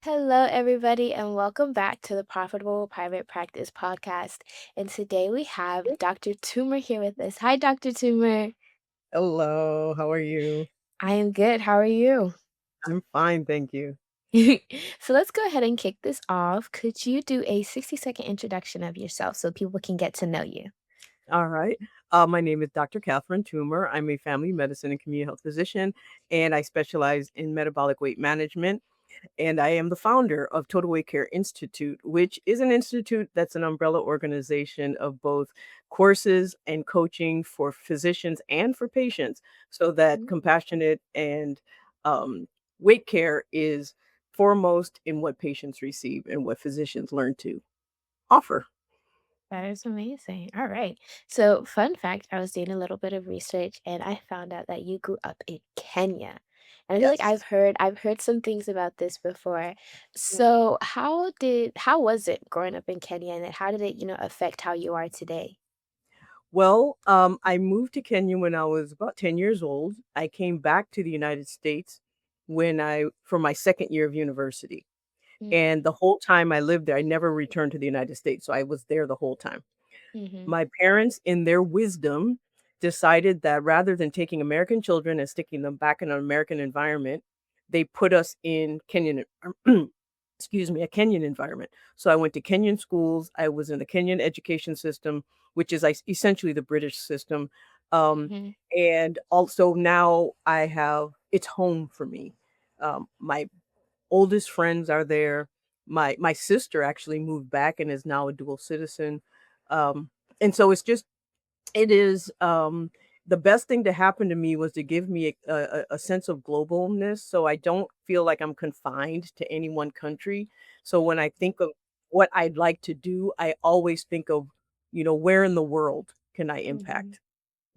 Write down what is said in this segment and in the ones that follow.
Hello, everybody, and welcome back to the Profitable Private Practice Podcast. And today we have Dr. Toomer here with us. Hi, Dr. Toomer. Hello, how are you? I am good. How are you? I'm fine, thank you. So let's go ahead and kick this off. Could you do a 60-second introduction of yourself so people can get to know you? All right. My name is Dr. Catherine Toomer. I'm a family medicine and community health physician, and I specialize in metabolic weight management. And I am the founder of Total Weight Care Institute, which is an institute that's an umbrella organization of both courses and coaching for physicians and for patients, so that Mm, compassionate and um, weight care is foremost in what patients receive and what physicians learn to offer. That is amazing. All right. So, fun fact, I was doing a little bit of research and I found out that you grew up in Kenya. And I feel like Yes. I've heard some things about this before. So, how was it growing up in Kenya and then how did it affect how you are today? Well, I moved to Kenya when I was about 10 years old. I came back to the United States for my second year of university. And the whole time I lived there, I never returned to the United States, so I was there the whole time. Mm-hmm. My parents, in their wisdom, decided that rather than taking American children and sticking them back in an American environment, they put us in Kenyan excuse me, a Kenyan environment. So I went to Kenyan schools, I was in the Kenyan education system, which is essentially the British system, um, Hmm. and also now it's home for me. My oldest friends are there. My sister actually moved back and is now a dual citizen. Um, and so it is the best thing to happen to me was to give me a sense of globalness so I don't feel like I'm confined to any one country. So when I think of what I'd like to do, I always think of, where in the world can I Hmm. impact?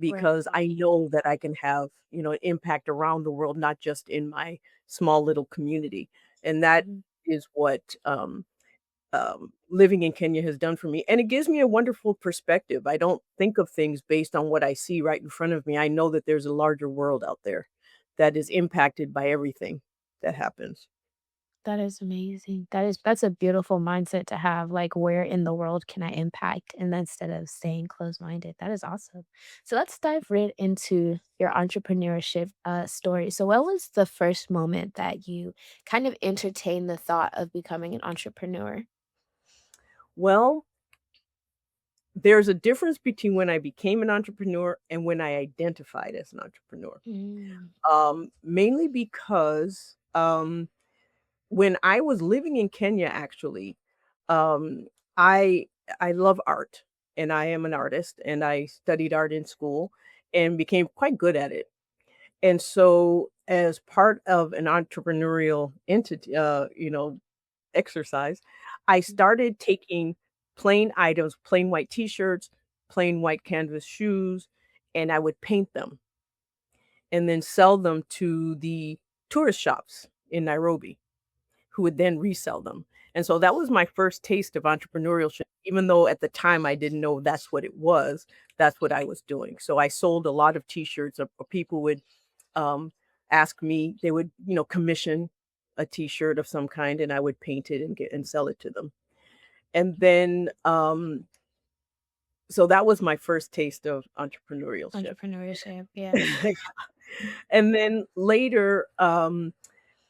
Right. Because I know that I can have, an impact around the world, not just in my small little community. And that Mhm. is what living in Kenya has done for me. And it gives me a wonderful perspective. I don't think of things based on what I see right in front of me. I know that there's a larger world out there that is impacted by everything that happens. That is amazing. That's a beautiful mindset to have, like, where in the world can I impact? And then instead of staying closed-minded. That is awesome. So let's dive right into your entrepreneurship story. So what was the first moment that you kind of entertained the thought of becoming an entrepreneur? Well, there's a difference between when I became an entrepreneur and when I identified as an entrepreneur. Mm, Mainly because when I was living in Kenya, actually, um, I I love art, and I am an artist, and I studied art in school and became quite good at it. And so, as part of an entrepreneurial exercise, I mm, started taking plain items, plain white T-shirts, plain white canvas shoes, and I would paint them and then sell them to the tourist shops in Nairobi who would then resell them. And so that was my first taste of entrepreneurship, even though at the time I didn't know that's what it was. That's what I was doing. So I sold a lot of T-shirts. Or people would um, ask me. They would, commission a T-shirt of some kind, and I would paint it and sell it to them. And then, so that was my first taste of entrepreneurship. entrepreneurship, yeah. And then later,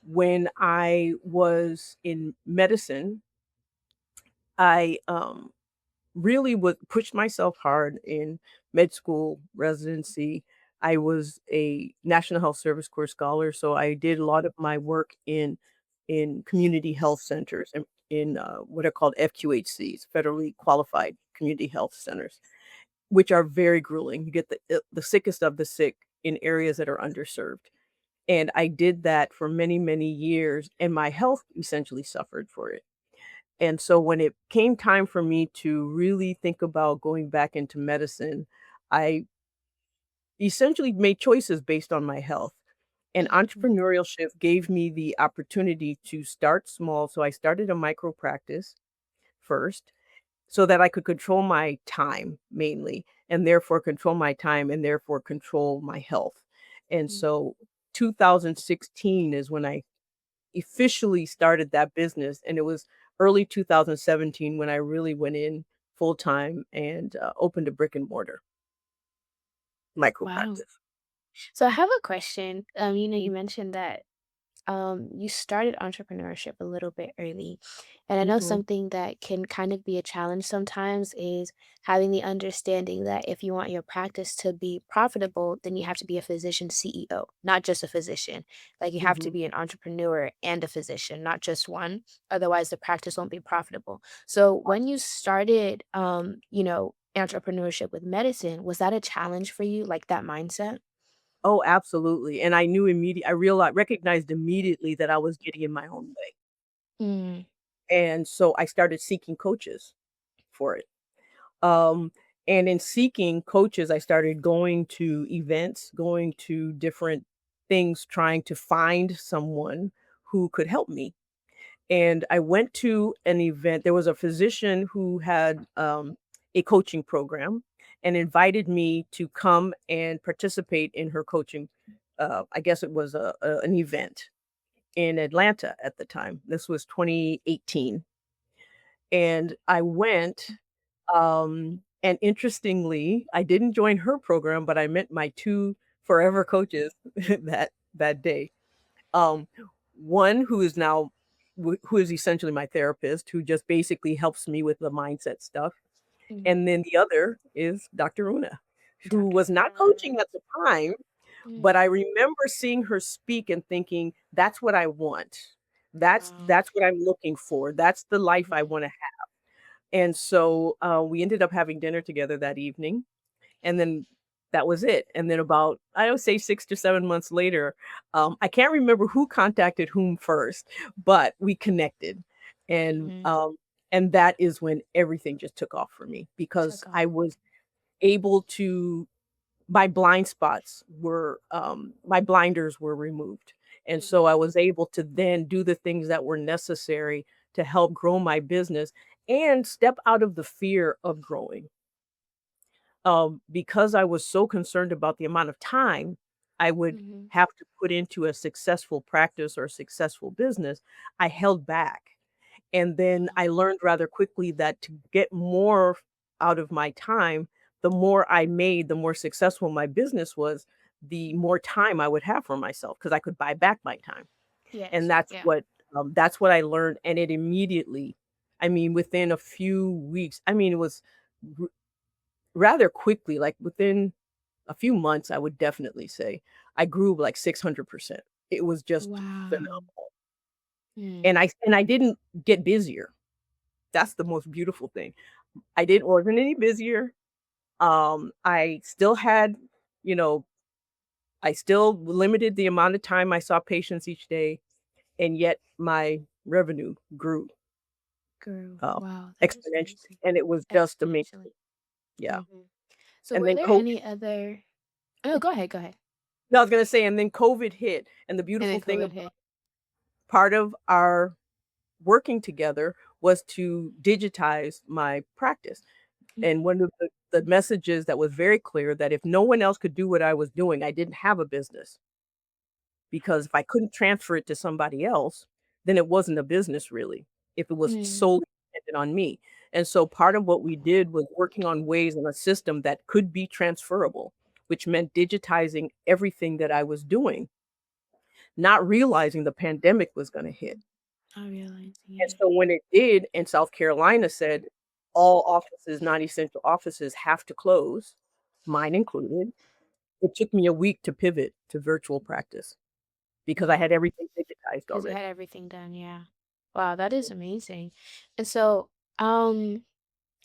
when I was in medicine, I really would push myself hard in med school, residency. I was a National Health Service Corps scholar, so I did a lot of my work in community health centers and in what are called FQHCs, federally qualified community health centers, which are very grueling. You get the sickest of the sick in areas that are underserved. And I did that for many, many years, and my health essentially suffered for it. And so when it came time for me to really think about going back into medicine, I essentially made choices based on my health. And Mhm, entrepreneurship gave me the opportunity to start small. So I started a micro practice first so that I could control my time mainly, and therefore control my time and therefore control my health. And mm, so 2016 is when I officially started that business, and it was early 2017 when I really went in full time and opened a brick and mortar micro Wow. practice. So I have a question. You mentioned that you started entrepreneurship a little bit early. And I know Hmm. something that can kind of be a challenge sometimes is having the understanding that if you want your practice to be profitable, then you have to be a physician CEO, not just a physician. Like you have to Hmm. be an entrepreneur and a physician, not just one. Otherwise, the practice won't be profitable. So when you started, entrepreneurship with medicine, was that a challenge for you, like that mindset? Oh, absolutely. And I knew immediately, I realized, recognized immediately that I was getting in my own way. Mm, And so I started seeking coaches for it. Um, and in seeking coaches, I started going to events, going to different things, trying to find someone who could help me. And I went to an event. There was a physician who had a coaching program and invited me to come and participate in her coaching. I guess it was an event in Atlanta at the time. This was 2018. And I went, and interestingly, I didn't join her program, but I met my 2 forever coaches that day. Um, One who is now who is essentially my therapist, who just basically helps me with the mindset stuff, mhm. and then the other is Dr. Una, who Dr. was not Una. coaching at the time, but I Mm, remember seeing her speak and thinking, "That's what I want. wow. That's what I'm looking for. That's the life I Mhm, wanna." And so, we ended up having dinner together that evening, and then that was it. And then about, I would say 6 to 7 months later, I can't remember who contacted whom first, but we connected. And, mhm. um, and that is when everything just took off for me because Took I off. was able to, my blind spots were, my blinders were removed. And so Mhm, I was able to then do the things that were necessary to help grow my business and step out of the fear of growing. Because I was so concerned about the amount of time I would mhm. have to put into a successful practice or successful business, I held back. And then Wow. I learned rather quickly that to get more out of my time, the more I made, the more successful my business was, the more time I would have for myself because I could buy back my time. And Yes. Yeah. that's what I learned. And it immediately, I mean, within a few weeks, I mean, it was r- rather quickly, like within a few months, I would definitely say I grew like 600%. It was just Wow. phenomenal. Mm. And I didn't get busier. That's the most beautiful thing. I didn't wasn't any busier. I still had, you know, I still limited the amount of time I saw patients each day, and yet my revenue grew Girl. uh, Wow. That is exponentially, amazing. and it was just amazing. Exponentially. Yeah. Mhm. So And were then there COVID. any other Oh, go ahead, go ahead. No, I was gonna say, and then COVID hit, and the And beautiful then thing COVID about hit. part of our working together was to digitize my practice. And Mhm. one of the messages that was very clear that if no one else could do what I was doing, I didn't have a business. Because if I couldn't transfer it to somebody else, then it wasn't a business really, if it was Mm. solely dependent on me. And so part of what we did was working on ways in a system that could be transferable, which meant digitizing everything that I was doing, not realizing the pandemic was gonna hit. I realize, And yeah. so when it did, and South Carolina said all offices, non-essential offices have to close, mine included, it took me a week to pivot to virtual practice because I Wow. had everything digitized 'Cause you already. had everything done, yeah. Wow, that is amazing. And so,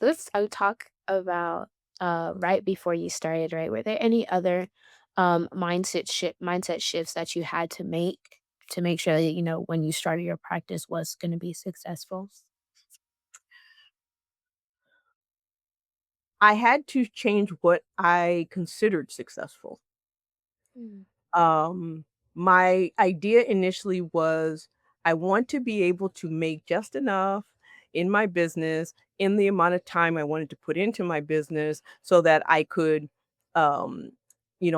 let's talk about, right before you started, right? Were there any other, mindset shifts that you had to make sure that, when you started your practice was gonna be successful? I had to change what I considered successful. Mm, Um, my idea initially was I want to be able to make just enough in my business in the amount of time I wanted to put into my business so that I could, um,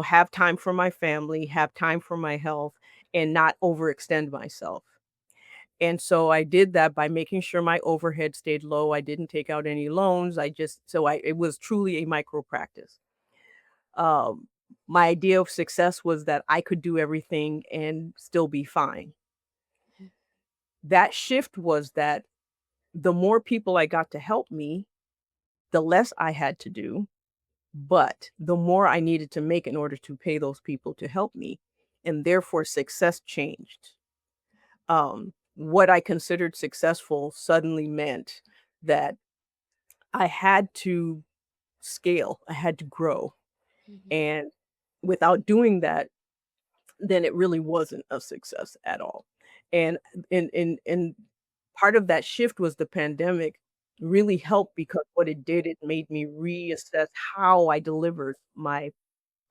have time for my family, have time for my health, and not overextend myself. And so I did that by making sure my overhead stayed low. I didn't take out any loans. I just so I it was truly a micro practice. Um, my idea of success was that I could do everything and still be fine. That shift was that the more people I got to help me, the less I had to do, but the more I needed to make in order to pay those people to help me, and therefore success changed. What I considered successful suddenly meant that I had to scale, I had to grow, Mhm. and without doing that, then it really wasn't a success at all. And and part of that shift was the pandemic really helped because what it did, it made me reassess how I delivered my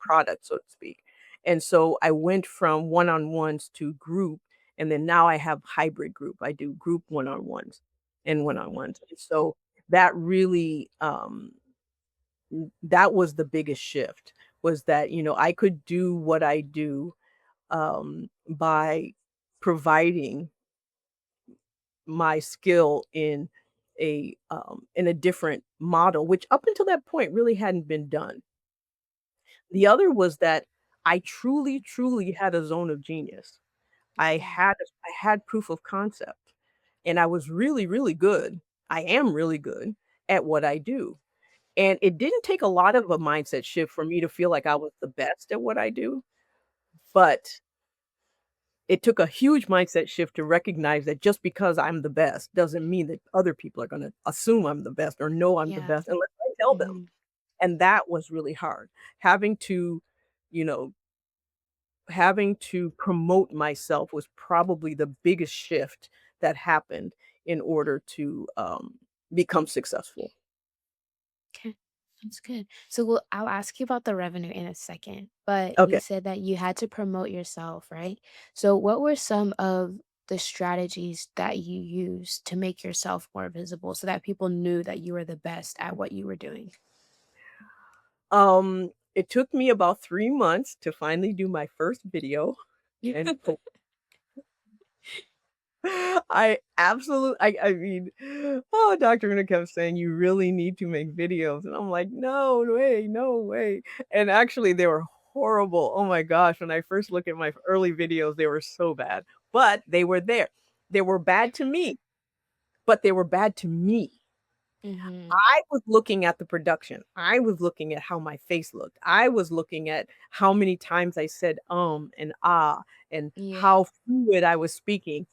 product, so to speak. And so I went from one-on-ones to group, and then now I have hybrid group. I do group one-on-ones and one-on-ones. And so that really that was the biggest shift was that, I could do what I do by providing my skill in a different model, which up until that point really hadn't been done. The other was that I truly, truly had a zone of genius. Mhm. I had proof of concept, and I was really, really good. I am really good at what I do. And it didn't take a lot of a mindset shift for me to feel like I was the best at what I do, but it took a huge mindset shift to recognize that just because I'm the best doesn't mean that other people are gonna assume I'm the best or know I'm the Yeah. best unless I tell them. Mhm. And that was really hard. Having to, you know, having to promote myself was probably the biggest shift that happened in order to, become successful. Okay. That's good. So I'll ask you about the revenue in a second, but you Okay. said that you had to promote yourself, right? So what were some of the strategies that you used to make yourself more visible so that people knew that you were the best at what you were doing? It took me about 3 months to finally do my first video and I mean, oh, Dr. Una kept saying, "You really need to make videos," and I'm like, "No way, no way," and actually, they were horrible. Oh my gosh, when I first look at my early videos, they were so bad, but they were there. They were bad to me, but they were bad to me. Mhm. I was looking at the production. I was looking at how my face looked. I was looking at how many times I said, and "ah," and Yeah. how fluid I was speaking.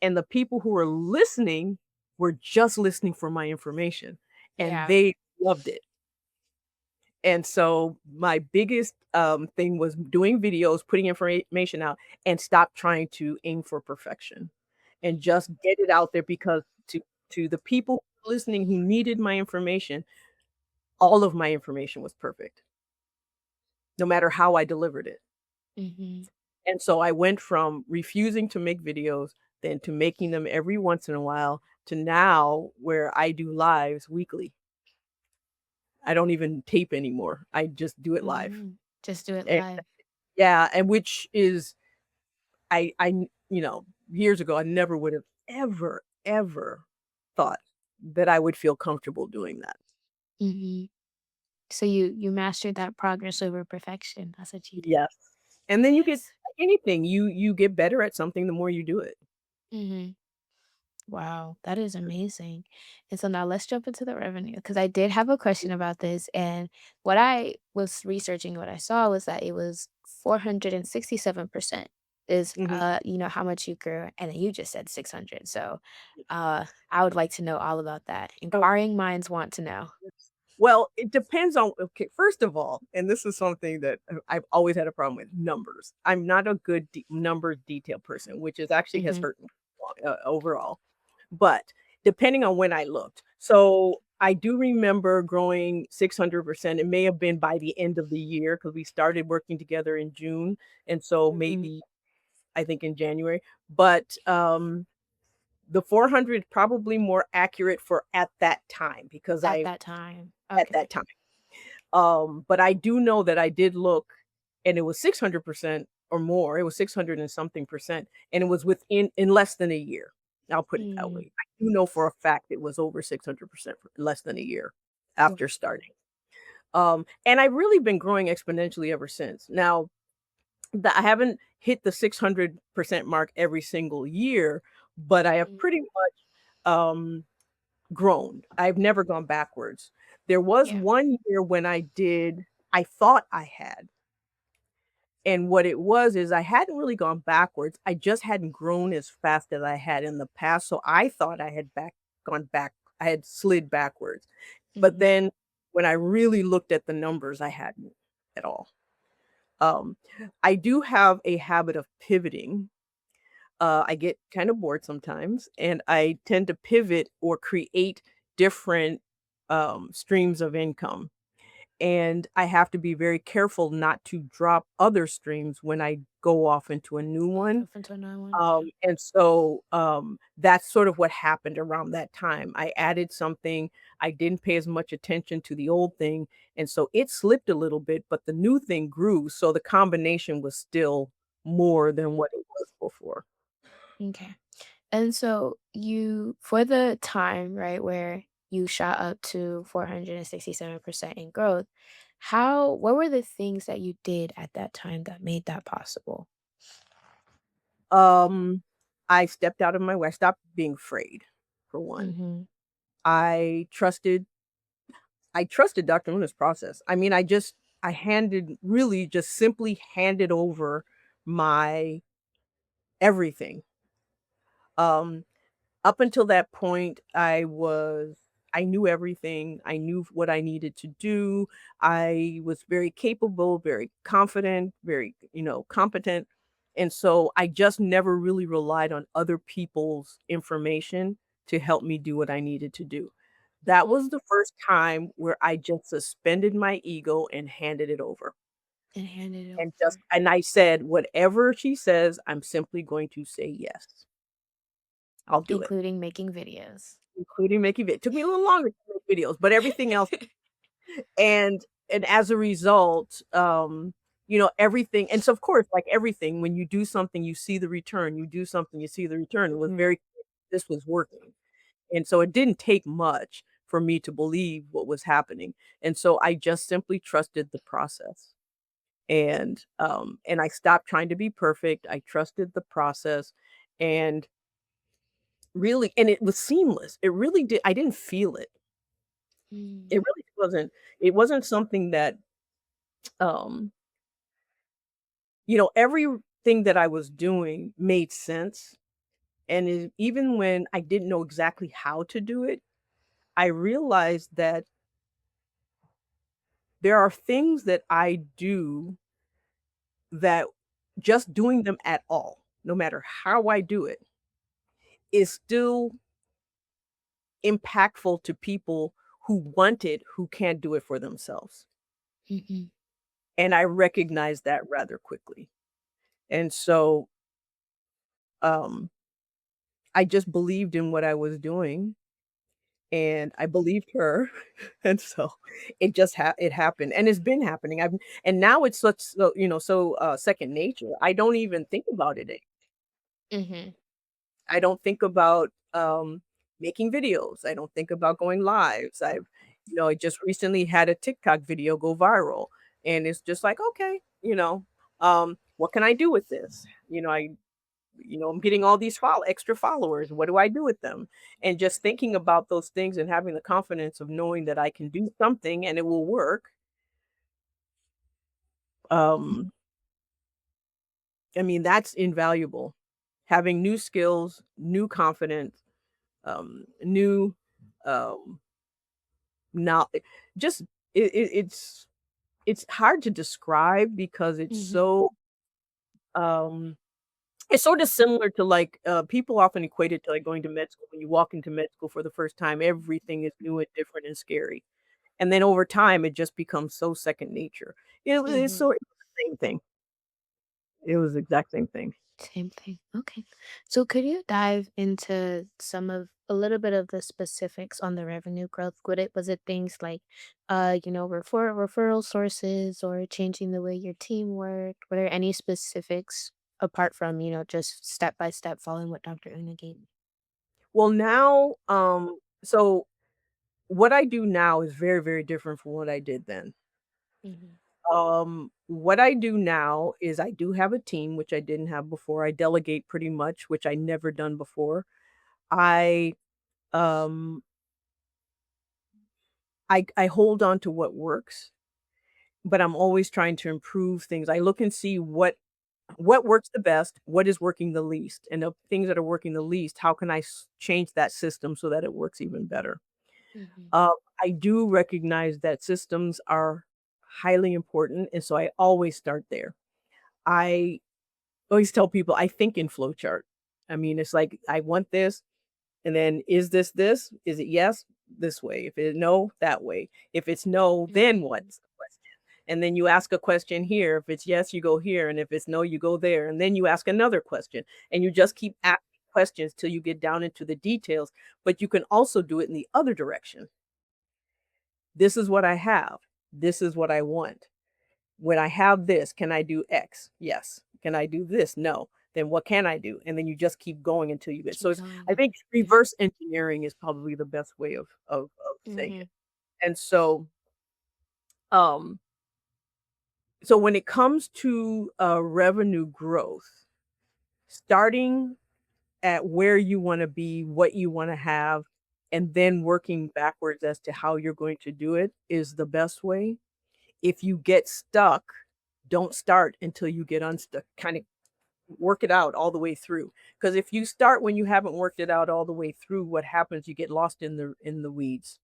And the people who were listening were just listening for my information, and Yeah. they loved it. And so my biggest, thing was doing videos, putting information out, and stop trying to aim for perfection, and just get it out there because to the people listening who needed my information, all of my information was perfect, no matter how I delivered it. Mhm. And so I went from refusing to make videos, then to making them every once in a while, to now where I do lives weekly. I don't even tape anymore. I just do it live. Mhm. Just do it And live. yeah, and which is years ago, I never would have ever, ever thought that I would feel comfortable doing that. Mhm. So you mastered that progress over perfection. That's what you did. Yes. And then you get Nice. like anything, you get better at something the more you do it. Mhm. Wow, that is amazing. And so now let's jump into the revenue because I did have a question about this. And what I was researching, what I saw was that it was 467% is Mhm. how much you grew. And then you just said 600. So I would like to know all about that. Inquiring minds want to know. Well, it depends on okay, first of all, and this is something that I've always had a problem with, numbers. I'm not a good numbers detail person, which is actually has Hmm. hurt me overall. But depending on when I looked. So I do remember growing 600%. It may have been by the end of the year because we started working together in June. And so Hmm. maybe I think in January. But the 400 probably more accurate for at that time because At I that time. at that Okay. time. But I do know that I did look and it was 600% or more. It was 600 and something percent, and it was within in less than a year. I'll put it that Mm, way. I do know for a fact it was over 600% for less than a year after wow. starting. And I've really been growing exponentially ever since. Now, I haven't hit the 600% mark every single year, but I have Mm, pretty much, grown. I've never gone backwards. There was yeah. one year when I thought I had, and what it was is I hadn't really gone backwards, I just hadn't grown as fast as I had in the past, so I thought I had gone back I had slid backwards. But Mhm. then when I really looked at the numbers, I hadn't at all. Um, I do have a habit of pivoting. I get kind of bored sometimes, and I tend to pivot or create different, streams of income. And I have to be very careful not to drop other streams when I go off into a new one. Open to another one, yeah. And so, that's sort of what happened around that time. I added something, I didn't pay as much attention to the old thing, and so it slipped a little bit, but the new thing grew, so the combination was still more than what it was before. Okay. And so you for the time, right, where you shot up to 467% in growth, how what were the things that you did at that time that made that possible? Um, I stepped out of my way, I stopped being afraid, for one. Mhm. I trusted I trusted Dr. Luna's process. I mean, I handed really just simply handed over my everything. Um, Up until that point, I knew everything. I knew what I needed to do. I was very capable, very confident, very, competent. And so I just never really relied on other people's information to help me do what I needed to do. That was the first time where I just suspended my ego and handed it over. And hand it And over, I said, whatever she says, I'm simply going to say yes. I'll do it. including making videos. Including making it took me a little longer to make videos, but everything else and as a result, everything and so of course, like everything, when you do something, you see the return, you do something, you see the return. It was Mhm. very this was working. And so it didn't take much for me to believe what was happening. And so I just simply trusted the process. And I stopped trying to be perfect. I trusted the process and really and it was seamless. It really did I didn't feel it. Mm, It really wasn't something that, um, everything that I was doing made sense, and even when I didn't know exactly how to do it, I realized that there are things that I do that just doing them at all, no matter how I do it, is still impactful to people who want it, who can't do it for themselves, mhm. and I recognized that rather quickly. And so, um I just believed in what I was doing, and I believed her, and so it happened, and it's been happening. I've and now it's such second nature. I don't even think about it. Mhm. I don't think about, making videos. I don't think about going lives. I just recently had a TikTok video go viral, and it's just like, "Okay, what can I do with this?" I'm getting all these extra followers. What do I do with them? And just thinking about those things and having the confidence of knowing that I can do something and it will work. Um, I mean, that's invaluable. Having new skills, new confidence, new, um, now, just it's hard to describe because Mhm. um, it's sort of similar to, like, people often equate it to, like, going to med school. When you walk into med school for the first time, everything is new and different and scary, and then over time, it just becomes so second nature. Mhm. It was the same thing. It was the exact same thing. Same thing. Okay. So could you dive into a little bit of the specifics on the revenue growth? Was it things like referral sources or changing the way your team worked? Were there any specifics apart from, just step by step following what Dr. Una gave? Well, now, so what I do now is very, very different from what I did then. Mhm. What I do now is I do have a team, which I didn't have before. I delegate pretty much, which I never done before. I um I hold on to what works, but I'm always trying to improve things. I look and see what works the best, what is working the least, and the things that are working the least, how can I change that system so that it works even better? Mhm. Uh, I do recognize that systems are highly important, and so I always start there. I always tell people I think in flowchart. I mean, it's like I want this, and then is this this? Is it yes? This way. If it no, that way. If it's no, then Mm. what's the question? And then you ask a question here. If it's yes, you go here, and if it's no, you go there. And then you ask another question, and you just keep asking questions till you get down into the details. But you can also do it in the other direction. This is what I have. This is what I want. When I have this, can I do X? Yes. Can I do this? No. Then what can I do? And then you just keep going until you get so Keep it's I going. think Mhm. reverse engineering is probably the best way of saying it. Mhm. And um, so when it comes to, revenue growth, starting at where you wanna be, what you wanna have, and then working backwards as to how you're going to do it is the best way. If you get stuck, don't start until you get unstuck. Kinda work it out all the way through. Because if you start when you haven't worked it out all the way through, what happens? You get lost in the weeds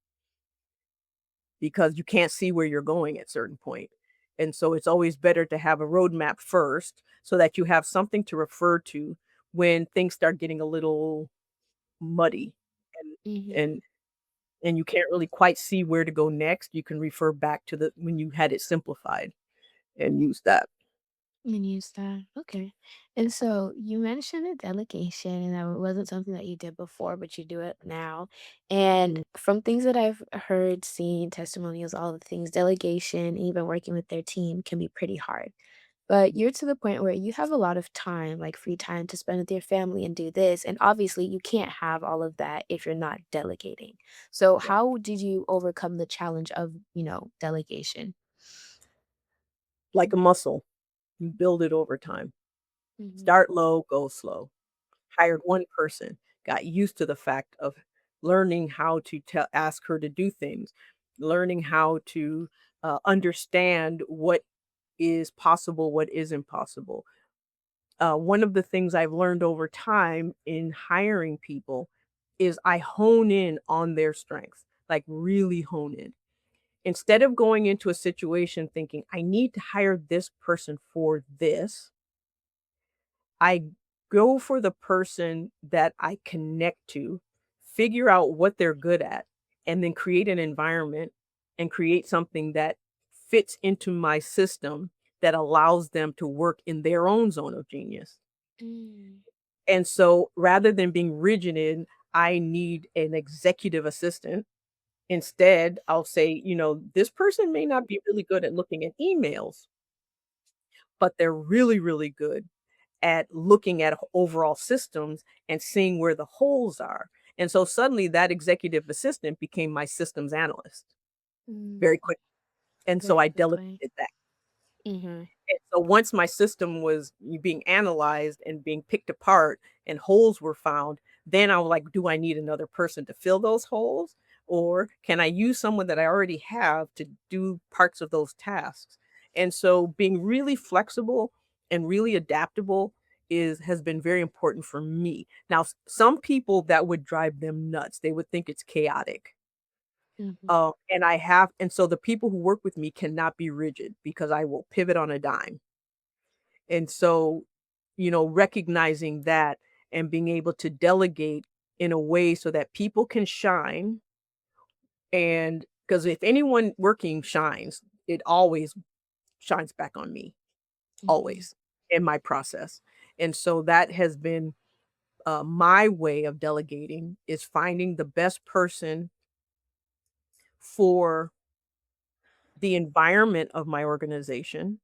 because you can't see where you're going at certain point. And so it's always better to have a roadmap first so that you have something to refer to when things start getting a little muddy and Mhm. and and you can't really quite see where to go next. You can refer back to the when you had it simplified and use that. And use that. Okay. And so you mentioned a delegation, and that it wasn't something that you did before, but you do it now. And from things that I've heard, seen, testimonials, all the things, delegation, even working with their team can be pretty hard. But you're to the point where you have a lot of time, like free time to spend with your family and do this. And obviously, you can't have all of that if you're not delegating. So, Yeah. how did you overcome the challenge of, delegation? Like a muscle, you build it over time. Hmm. Start low, go slow. Hired one person, got used to the fact of learning how to ask her to do things, learning how to, understand what is possible, what isn't possible. One of the things I've learned over time in hiring people is I hone in on their strengths, like, really hone in. Instead of going into a situation thinking, "I need to hire this person for this," I go for the person that I connect to, figure out what they're good at, and then create an environment and create something that fits into my system that allows them to work in their own zone of genius. Mm. And so rather than being rigid in, I need an executive assistant, instead, I'll say, this person may not be really good at looking at emails, but they're really, really good at looking at overall systems and seeing where the holes are. And so suddenly that executive assistant became my systems analyst Mm. very quick. And so Very I quickly. delegated that. Mhm. And so once my system was being analyzed and being picked apart and holes were found, then I was like, do I need another person to fill those holes? Or can I use someone that I already have to do parts of those tasks? And so being really flexible and really adaptable is has been very important for me. Now, some people that would drive them nuts. They would think it's chaotic. Mhm. And so the people who work with me cannot be rigid because I will pivot on a dime. And so, recognizing that and being able to delegate in a way so that people can shine. And because if anyone working shines, it always shines back on me, Mhm. always in my process. And so that has been my way of delegating is finding the best person for the environment of my organization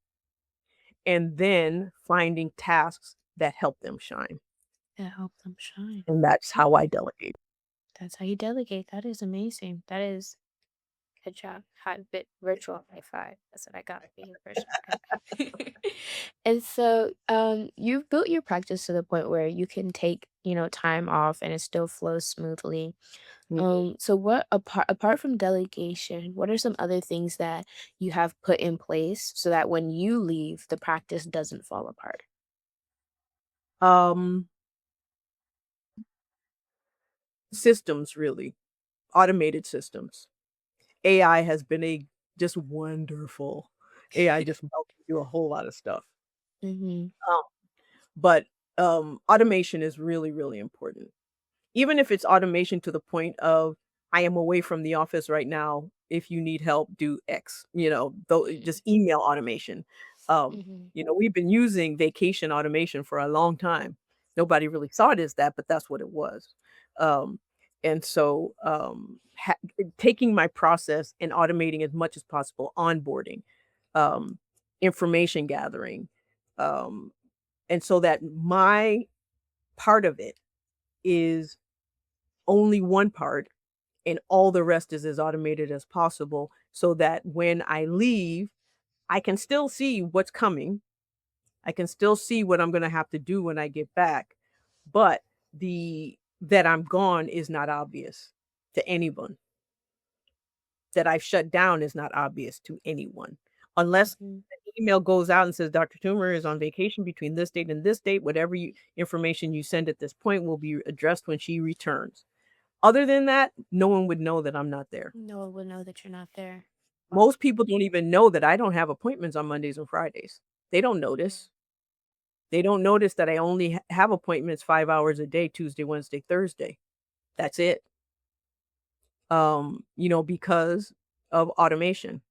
and then finding tasks that help them shine. That help them shine. and that's how I delegate. That's how you delegate. That is amazing. That is good job. Virtual high five. That's what I got for you. Virtual high five. And so, you've built your practice to the point where you can take, time off and it still flows smoothly. Mhm. So what apart from delegation, what are some other things that you have put in place so that when you leave, the practice doesn't fall apart? Um, Systems really, automated systems. AI has been a just wonderful. AI just helps me do a whole lot of stuff. Mhm. Um, but, automation is really, really important. Even if it's automation to the point of, "I am away from the office right now. If you need help, do X," though Mm. just email automation. Mhm. We've been using vacation automation for a long time. Nobody really saw it as that, but that's what it was. Um, and so, taking my process and automating as much as possible, onboarding, um, information gathering, um, and so that my part of it is only one part and all the rest is as automated as possible so that when I leave, I can still see what's coming. I can still see what I'm gonna have to do when I get back, but the that I'm gone is not obvious to anyone. That I've shut down is not obvious to anyone. Unless Mhm. an email goes out and says, "Dr. Toomer is on vacation between this date and this date. Whatever information you send at this point will be addressed when she returns." Other than that, no one would know that I'm not there. No one will know that you're not there. Wow. Most people don't even know that I don't have appointments on Mondays and Fridays. They don't Mhm. notice. They don't notice that I only have appointments 5 hours a day, Tuesday, Wednesday, Thursday. That's it. Because of automation.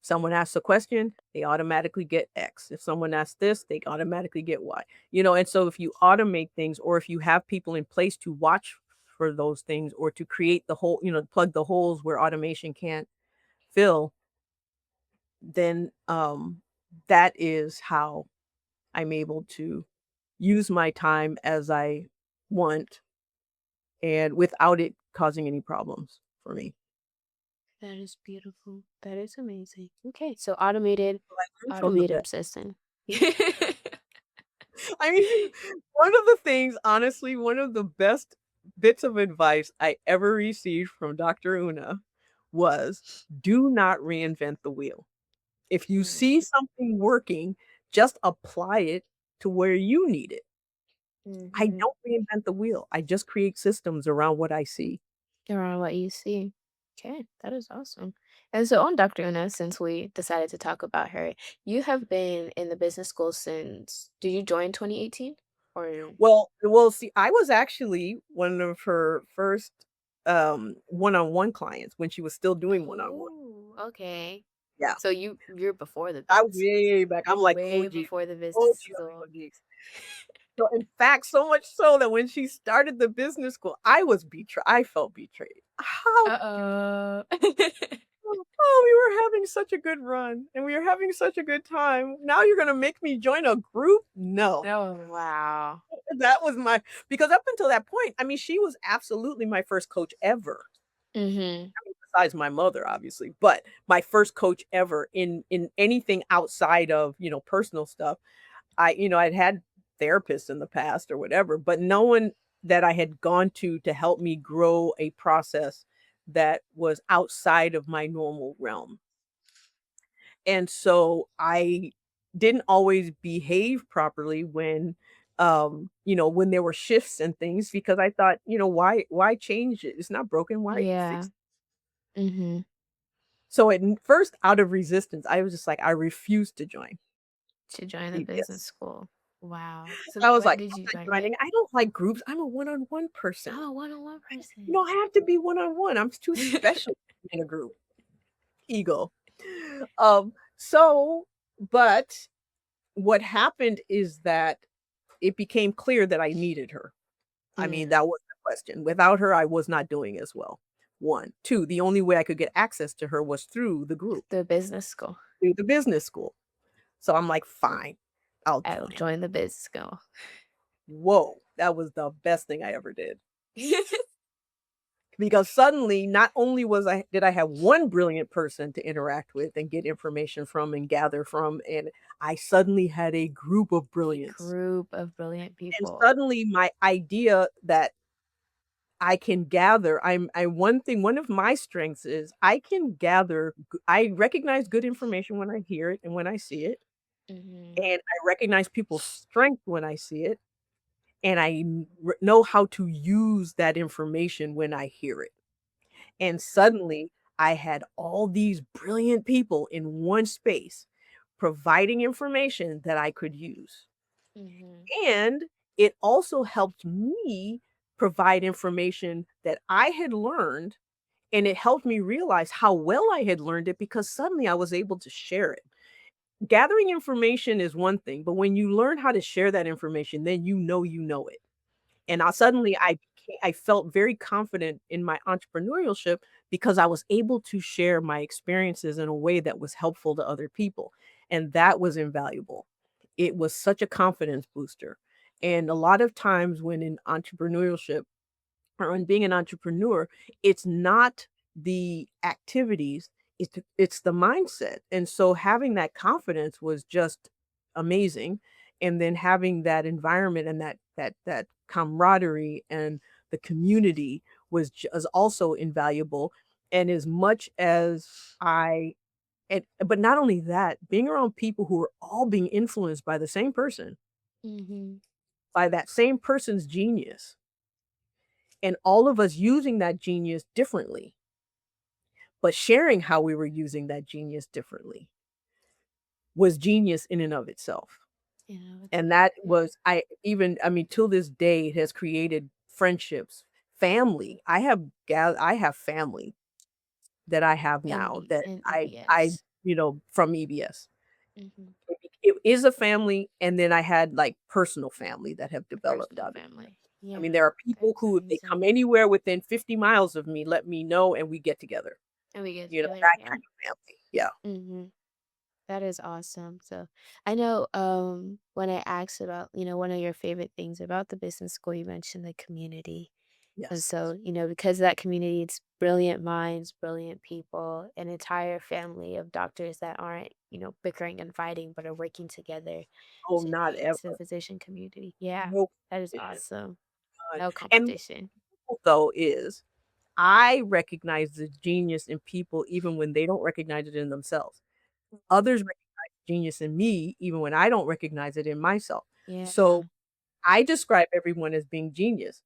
Someone asks a question, they automatically get X. If someone asks this, they automatically get Y. And so if you automate things or if you have people in place to watch for those things or to create the hole, plug the holes where automation can't fill, then that is how I'm able to use my time as I want and without it causing any problems for me. That is beautiful. That is amazing. Okay, so automated So I learned from the automated best. assistant. I mean, one of the things, honestly, one of the best bits of advice I ever received from Dr. Una was do not reinvent the wheel. If you Mm. see something working, just apply it to where you need it. I Mhm. don't reinvent the wheel. I just create systems around what I see. Around what you see. Okay, that is awesome. And so on Dr. Una, since we decided to talk about her, you have been in the business school since, did you join 2018? Or See, I was actually one of her first, one-on-one clients when she was still doing one-on-one. oh, okay. Yeah. So you're before the I business. way back. I'm You're like way OG. before the business OG of school. the OGs. So, in fact, so much so that when she started the business school, I felt betrayed. How Uh-oh. oh, we were having such a good run, and we were having such a good time. Now you're gonna make me join a group? No. Oh, wow. That was my because up until that point, I mean, she was absolutely my first coach ever. Mhm. I mean, besides my mother, obviously, but my first coach ever in anything outside of, personal stuff. I'd had therapists in the past or whatever, but no one that I had gone to help me grow a process that was outside of my normal realm. And so I didn't always behave properly when there were shifts and things because I thought, why change it? It's not broken. Why fix Yeah. it? Mhm. So at first, out of resistance, I was just like, I refused to join. To join the business Yes. school. Wow. So I then was when like, did you I'm join not it? joining. I don't like groups. I'm a one-on-one I'm person. a one-on-one person. I have to be one-on-one. I'm too special in a group. Ego. So, but what happened is that it became clear that I needed her. I mean, Mm. that was the question. Without her, I was not doing as well. 1. 2, the only way I could get access to her was through the group, The business school. through the business school. So I'm like, "Fine, I'll I'll join." join the business school. Whoa. that was the best thing I ever did. Because suddenly, not only was I did I have one brilliant person to interact with and get information from and gather from, and I suddenly had a group of A brilliance. group of brilliant And people. suddenly my idea that I can gather I one thing one of my strengths is I can gather I recognize good information when I hear it and when I see it, Mhm. and I recognize people's strength when I see it, and I know how to use that information when I hear it. And suddenly, I had all these brilliant people in one space providing information that I could use. Mhm. And it also helped me provide information that I had learned, and it helped me realize how well I had learned it because suddenly I was able to share it. Gathering information is one thing, but when you learn how to share that information, then you know it. And I felt very confident in my entrepreneurship because I was able to share my experiences in a way that was helpful to other people, and that was invaluable. It was such a confidence booster, and a lot of times when in entrepreneurship or in being an entrepreneur, it's not the activities, it's the mindset, and so having that confidence was just amazing, and then having that environment and that camaraderie and the community is also invaluable, and as much as I but not only that, being around people who are all being influenced by the same person, Mhm. by that same person's genius, and all of us using that genius differently, but sharing how we were using that genius differently was genius in and of itself. You know, it's And that yeah. was I mean, till this day, it has created friendships, family. I have family that I have now that In I, EBS. from EBS. Mhm. It is a family, and then I had, like, personal family that have developed Personal out of it. family. I mean, Yeah, there are people that's who, if they come amazing. anywhere within 50 miles of me, let me know, and we get together. And we get You know, together, that yeah. kind of family. Yeah. Mhm. That is awesome. So I know when I asked about, one of your favorite things about the business school, you mentioned the community. And Yes. so, because of that community, it's brilliant minds, brilliant people, an entire family of doctors that aren't, bickering and fighting, but are working together Oh, to not advance the ever. physician community. Yeah, No that is competition, awesome. none. No And what's competition. cool, though, is I recognize the genius in people even when they don't recognize it in themselves. Others recognize genius in me even when I don't recognize it in myself. Yeah. So, I describe everyone as being genius.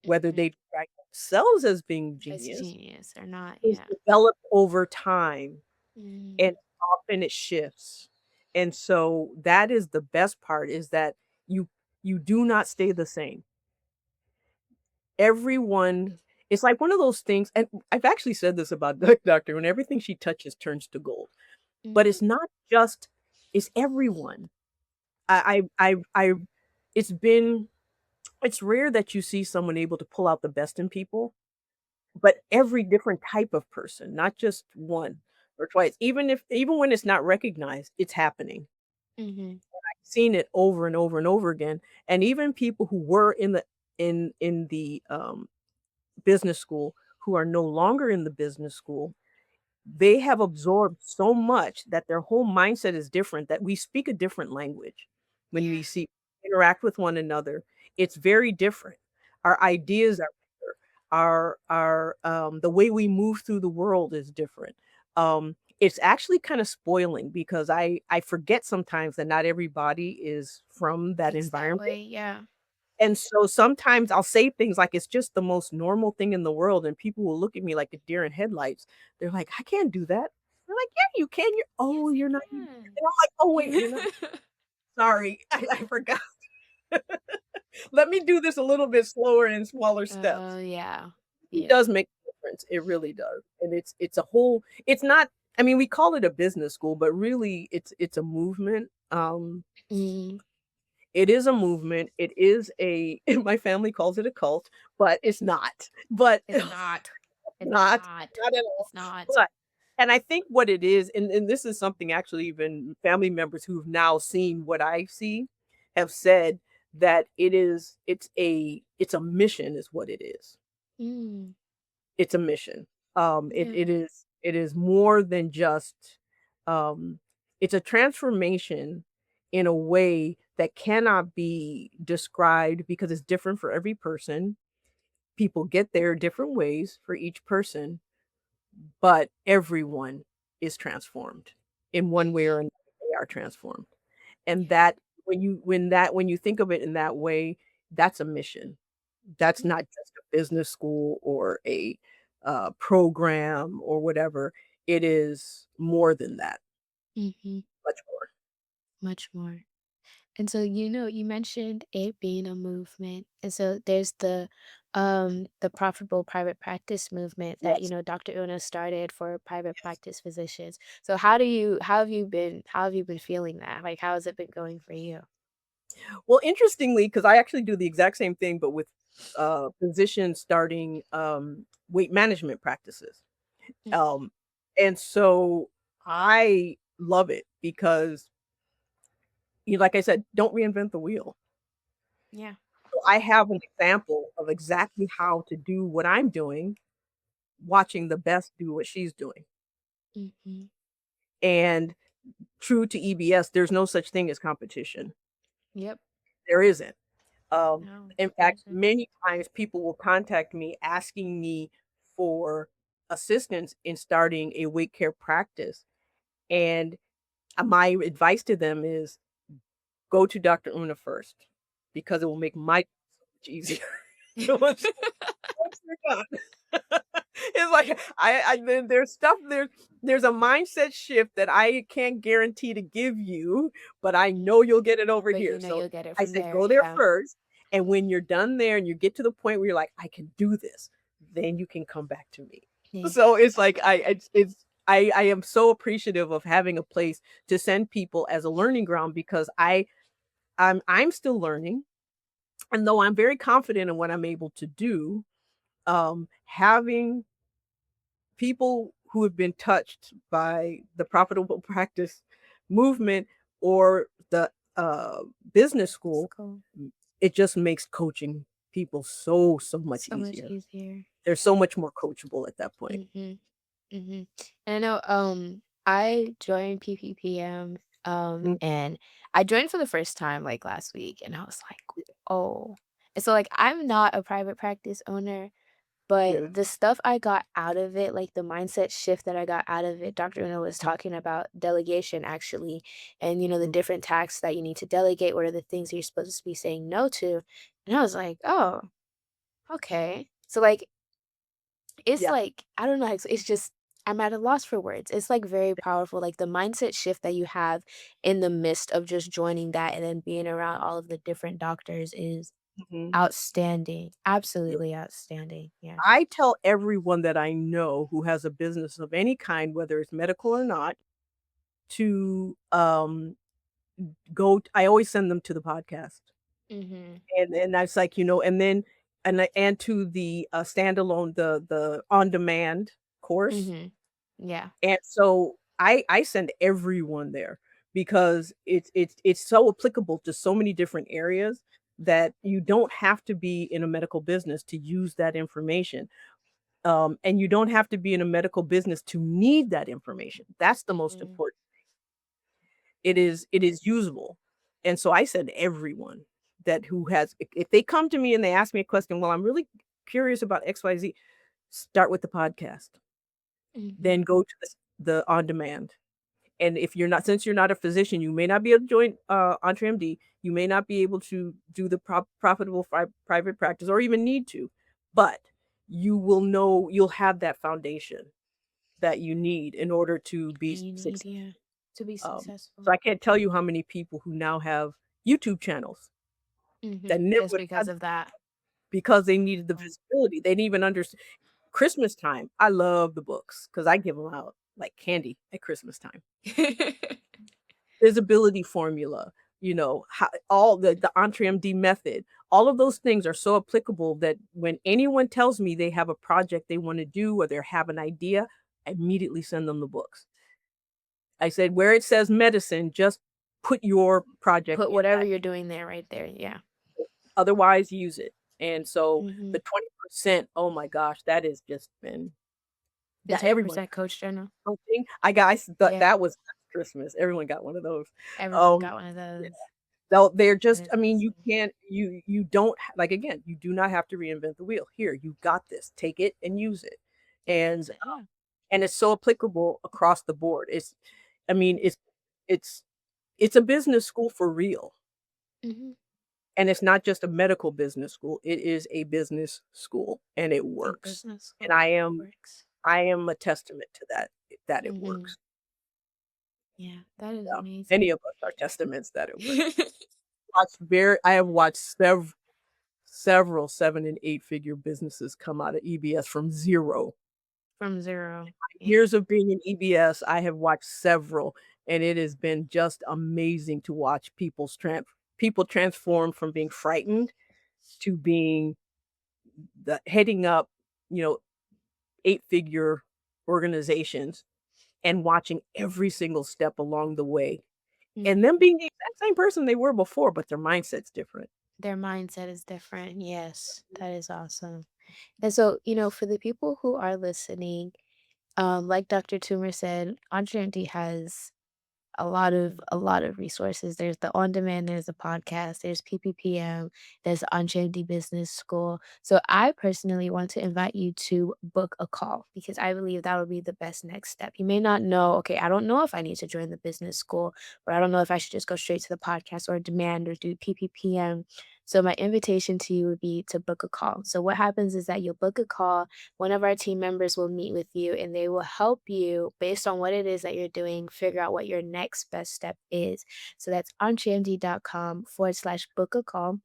Whether Mhm. they describe themselves as being It's genius genius or not. is Yeah. developed over time, Mm. and often it shifts. And so that is the best part is that you you do not stay the same. Everyone it's like one of those things, and I've actually said this about the doctor, when everything she touches turns to gold. But Mhm. it's not just it's everyone. I it's been it's rare that you see someone able to pull out the best in people, but every different type of person, not just one or twice. Even when it's not recognized, it's happening. Mhm. Seen it over and over and over again, and even people who were in the, business school who are no longer in the business school, they have absorbed so much that their whole mindset is different, that we speak a different language when we Yeah. see interact with one another. It's very different. Our ideas are better. The way we move through the world is different. It's actually kind of spoiling because I forget sometimes that not everybody is from that It's that environment. way. Yeah. And so sometimes I'll say things like it's just the most normal thing in the world, and people will look at me like a deer in headlights. They're like, "I can't do that." I'm like, "Yeah, you can. Yes, you You're not." And can. I'm like, "Oh, wait, you're not. Sorry, I forgot. Let me do this a little bit slower and in smaller Oh, steps." yeah. It Yeah. does make a difference. It really does. And it's a whole it's not I mean, we call it a business school, but really it's a movement. Mhm. It is a movement. It is a my family calls it a cult, but it's not. But It's not. It's not, not. not at all. It's not. But and I think what it is, and this is something actually even family members who've now seen what I see have said that it's a mission is what it is. Mm, It's a mission. It yeah. it is more than just, um it's a transformation in a way that cannot be described because it's different for every person. People get there different ways for each person, but everyone is transformed in one way or Mhm. another. They are transformed. And Yeah. when you think of it in that way, that's a mission. That's Mm, not just a business school or a, program or whatever. It is more than that, mhm. much more. Much more. And so, you mentioned it being a movement. And so there's the profitable private practice movement that, Yes. Dr. Una started for private Yes. practice physicians. So how have you been feeling that? Like how has it been going for you? Well, interestingly, because I actually do the exact same thing, but with, physicians starting, weight management practices. Mm, Um, and so I love it because, like I said, don't reinvent the wheel. yeah. So I have an example of exactly how to do what I'm doing, watching the best do what she's doing. Mhm. And true to EBS, there's no such thing as competition. Yep. There isn't. No, In there fact, isn't. many times people will contact me asking me for assistance in starting a weight care practice. And my advice to them is go to Dr. Una first because it will make my so much easier. Once you're done. It's like there's stuff there's a mindset shift that I can't guarantee to give you, but I know you'll get it over But here. So you'll get it I from said there. go there Yeah. first, and when you're done there and you get to the point where you're like, I can do this, then you can come back to me. Yeah. So it's like I am so appreciative of having a place to send people as a learning ground because I'm still learning, and though I'm very confident in what I'm able to do, having people who have been touched by the profitable practice movement or the business school, School. it just makes coaching people so much So much easier. easier. They're Yeah. so much more coachable at that point. Mhm. Mhm. And I know, I joined PPPM, Mm, and I joined for the first time, like, last week, and I was like, "Oh." And so, like, I'm not a private practice owner, but yeah. the stuff I got out of it, like, the mindset shift that I got out of it, Dr. Una was talking about delegation, actually, and, the Mm, different tasks that you need to delegate, what are the things you're supposed to be saying no to, and I was like, "Oh, okay." So, like, it's yeah. like, I don't know how it's just I'm at a loss for words. It's, like, very powerful, like, the mindset shift that you have in the midst of just joining that and then being around all of the different doctors is Mhm. outstanding, Yeah. absolutely outstanding, yeah. I tell everyone that I know who has a business of any kind, whether it's medical or not, to I always send them to the podcast. Mhm, And that's like, and then and to the, standalone, the on-demand course, mhm, yeah, and so I send everyone there because it's so applicable to so many different areas that you don't have to be in a medical business to use that information, and you don't have to be in a medical business to need that information. That's the most mhm, important. It is usable, and so I said everyone that who has if they come to me and they ask me a question, "Well, I'm really curious about XYZ," start with the podcast, mhm, then go to the on demand, and if you're not since you're not a physician, you may not be able to join, EntreMD, you may not be able to do the profitable private practice or even need to, but you'll have that foundation that you need in order to be and you need, successful. yeah, to be So successful. I can't tell you how many people who now have YouTube channels that Mhm, never just would have because had of that. because they needed the Oh. visibility. They didn't even understand Christmas time. I love the books because I give them out like candy at Christmas time. Visibility formula, how, all the EntreMD method, all of those things are so applicable that when anyone tells me they have a project they want to do or they have an idea, I immediately send them the books. I said, where it says medicine, just put your project Put in whatever that. you're doing there right there, yeah. Otherwise, use it. And so the Mhm. 20%, oh my gosh, that has just been The that everyone 10% coach journal. something. I guys that Yeah, that was last Christmas. Everyone got one of those. everyone Um, got one of yeah, those. they're That just is I mean, you awesome. can't you don't ha like, again, you do not have to reinvent the wheel. Here, you got this. Take it and use it. And, Use it, yeah. and it's so applicable across the board. I mean, Mhm, it's it's a business school for real. mhm. And it's not just a medical business school, it is a business school, and it A works. business And school works. I am a testament to that it Mhm. works. Yeah, that is Yeah. Many amazing. of us are testaments that it works. I have watched several 7 and 8-figure businesses come out of EBS from 0. From 0. Yeah. Years of being in EBS, I have watched several, and it has been just amazing to watch people transform from being frightened to being the heading up, you know, 8-figure organizations and watching every single step along the way, and them Mhm. being the exact same person they were before, but their mindset's different. Their mindset is different. Yes, that is awesome. And so, for the people who are listening, like Dr. Toomer said, Entrepreneur has a lot of resources. There's the on demand, there's the podcast, there's PPPM, there's the Business School. So I personally want to invite you to book a call because I believe that would be the best next step. You may not know, okay, I don't know if I need to join the business school, or I don't know if I should just go straight to the podcast or demand or do PPPM. So my invitation to you would be to book a call. So what happens is that you'll book a call, one of our team members will meet with you and they will help you based on what it is that you're doing, figure out what your next best step is. So that's onchmd.com/book a call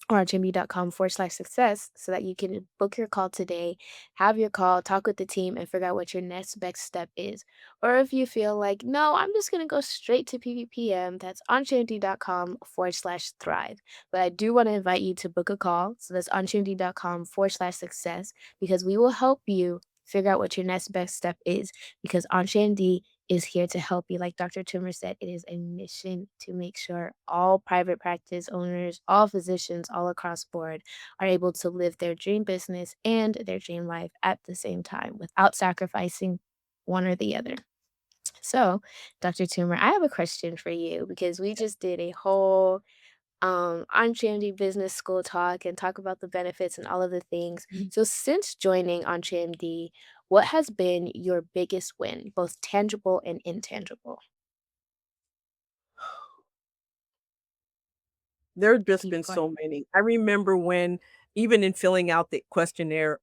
or jimmy.com/success so that you can book your call today, have your call, talk with the team, and figure out what your next best step is. Or if you feel like, no, I'm just going to go straight to PPPM, that's onchmd.com/thrive. But I do want to invite you to book a call. So that's onchmd.com/success because we will help you figure out what your next best step is because OnChainD is here to help you. Like Dr. Toomer said, it is a mission to make sure all private practice owners, all physicians all across board are able to live their dream business and their dream life at the same time without sacrificing one or the other. So, Dr. Toomer, I have a question for you because we just did a whole on TRMD Business School talk and talk about the benefits and all of the things. Mhm. So, since joining on TRMD, what has been your biggest win, both tangible and intangible? There have just Keep been going. so many. I remember when even in filling out the questionnaire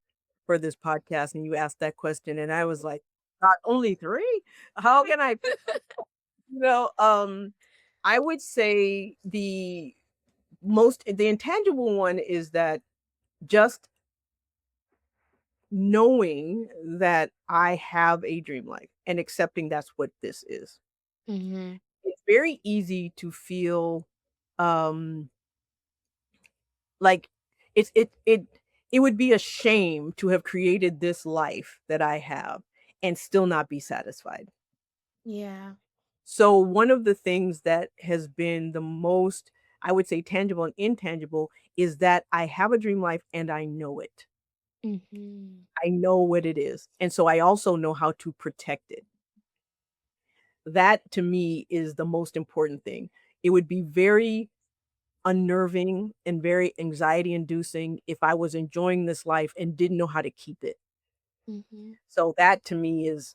for this podcast and you asked that question and I was like, "God, only 3? How can I" you know, I would say the intangible one is that just knowing that I have a dream life and accepting that's what this is. Mhm. It's very easy to feel, um, like it would be a shame to have created this life that I have and still not be satisfied. Yeah. So one of the things that has been the most, I would say, tangible and intangible is that I have a dream life and I know it. Mhm. I know what it is. And so I also know how to protect it. That to me is the most important thing. It would be very unnerving and very anxiety inducing if I was enjoying this life and didn't know how to keep it. Mhm. So that to me is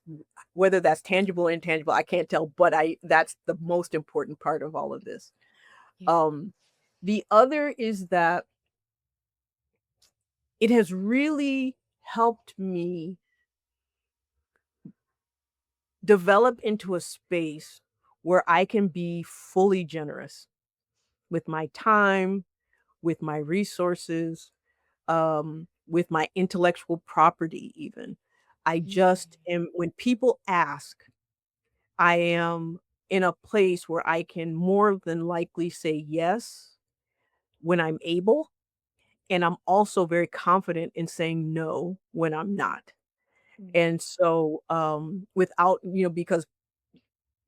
whether that's tangible or intangible, I can't tell, but I that's the most important part of all of this. Yeah. Um, the other is that it has really helped me develop into a space where I can be fully generous with my time, with my resources, with my intellectual property even. I just Mm. am when people ask, I am in a place where I can more than likely say yes when I'm able, and I'm also very confident in saying no when I'm not. Mm. And so, without because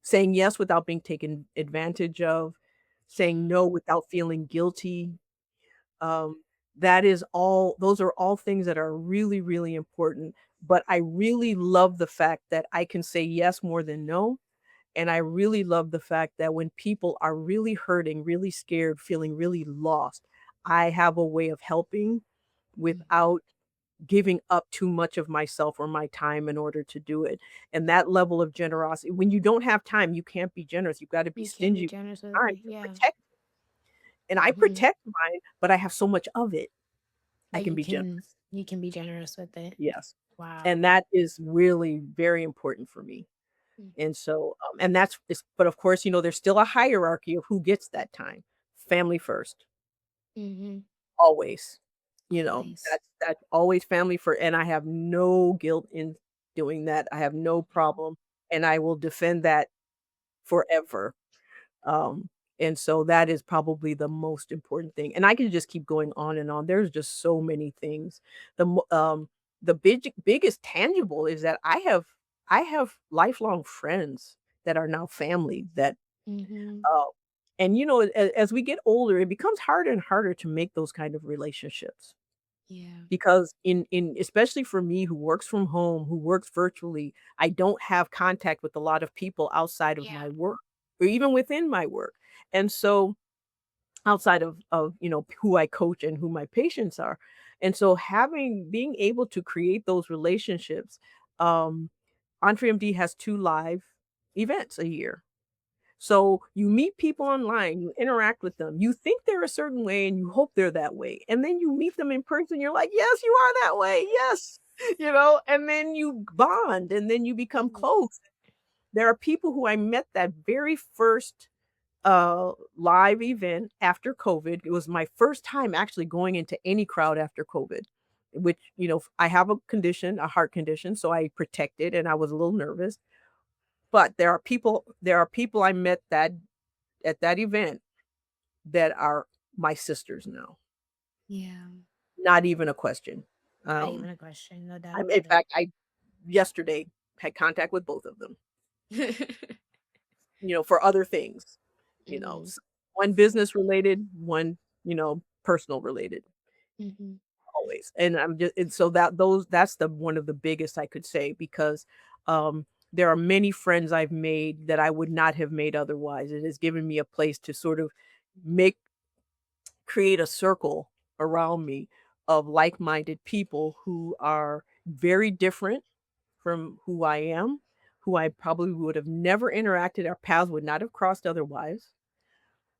saying yes without being taken advantage of, saying no without feeling guilty, Um, that is all those are all things that are really, really important, but I really love the fact that I can say yes more than no, and I really love the fact that when people are really hurting, really scared, feeling really lost, I have a way of helping Mhm. without giving up too much of myself or my time in order to do it. And that level of generosity when you don't have time, you can't be generous. You've gotta be You can't be stingy with generous your with time it, to yeah. protect and I Mhm. protect mine, but I have so much of it, I That can be generous. you can be generous with it. Yes. Wow. And that is really very important for me. Mhm. And so, and that's is but of course, there's still a hierarchy of who gets that time. Family first, Mhm. always. Always. That's always family first, and I have no guilt in doing that. I have no Mhm. problem, and I will defend that forever. Um, and so that is probably the most important thing, and I can just keep going on and on. There's just so many things. The biggest tangible is that I have lifelong friends that are now family that, Mhm. uh and, as we get older, it becomes harder and harder to make those kind of relationships Yeah. because in especially for me who works from home, who works virtually, I don't have contact with a lot of people outside of Yeah. my work or even within my work. And so outside of who I coach and who my patients are. And so being able to create those relationships, um, EntreMD has 2 live events a year. So you meet people online, you interact with them, you think they're a certain way and you hope they're that way. And then you meet them in person, you're like, yes, you are that way. Yes. And then you bond and then you become Mhm. close. There are people who I met that very first live event after COVID. It was my first time actually going into any crowd after COVID, which, I have a condition, a heart condition, so I protected and I was a little nervous. But there are people I met that at that event that are my sisters now. Yeah. Not even a question. Not even Um, a question, no doubt I'm in about it. fact, I yesterday had contact with both of them, for other things, you know, Mhm. s one business related, one, personal related, Mhm. always. And so that's the one of the biggest I could say because, there are many friends I've made that I would not have made otherwise. It has given me a place to sort of make create a circle around me of like-minded people who are very different from who I am, who I probably would have never interacted, our paths would not have crossed otherwise.